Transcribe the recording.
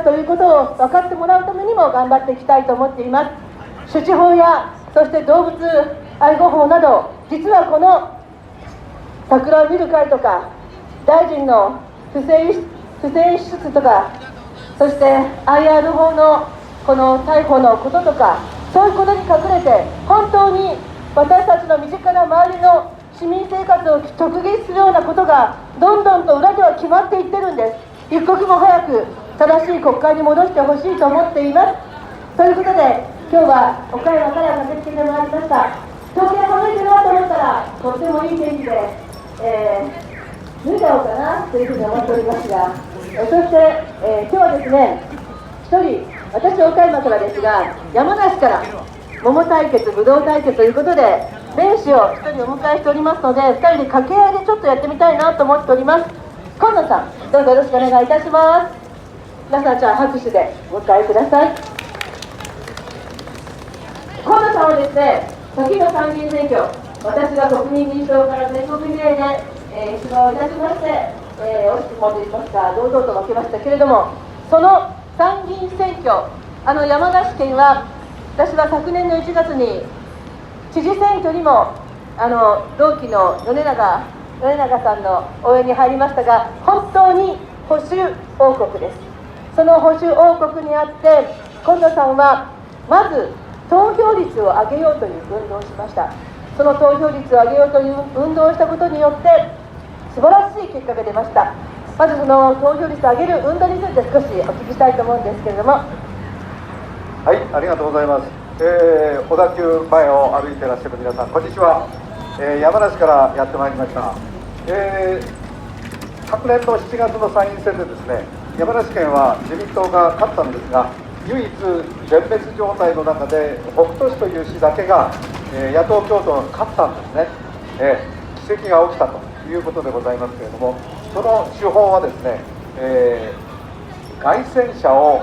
ということを分かってもらうためにも頑張っていきたいと思っています。種子法やそして動物愛護法など、実はこの桜を見る会とか大臣の不正輸出とか、そして IR 法のこの逮捕のこととか、そういうことに隠れて本当に私たちの身近な周りの市民生活を直撃するようなことがどんどんと裏では決まっていってるんです。一刻も早く正しい国会に戻してほしいと思っています。ということで今日は岡山から駆けつけてまいりました。東京寒いなと思ったらとってもいい天気で、脱いだろうかなというふうに思っておりますが、そして、今日はですね、一人、私岡山からですが、山梨から桃対決、ぶどう対決ということで弁士を一人お迎えしておりますので、2人で掛け合いでちょっとやってみたいなと思っております。今野さん、どうぞよろしくお願いいたします。皆さん、じゃあ拍手でお迎えください。今野さんはですね、先の参議院選挙、私が国民民主党から全国比例で、出馬をいたしまして、惜しくもといいますか堂々と負けましたけれども、その参議院選挙、山梨県は私は昨年の1月に知事選挙にも同期の米長さんの応援に入りましたが、本当に保守王国です。その保守王国にあって今野さんはまず投票率を上げようという運動をしました。その投票率を上げようという運動をしたことによって素晴らしい結果が出ました。まずその投票率を上げる運動について少しお聞きしたいと思うんですけれども。はい、ありがとうございます。小田急前を歩いていらっしゃる皆さん、こんにちは。山梨からやってまいりました。昨年の7月の参院選でですね、山梨県は自民党が勝ったんですが、唯一全滅状態の中で北杜市という市だけが、野党共闘が勝ったんですね。奇跡が起きたということでございますけれども、その手法はですね、街宣車を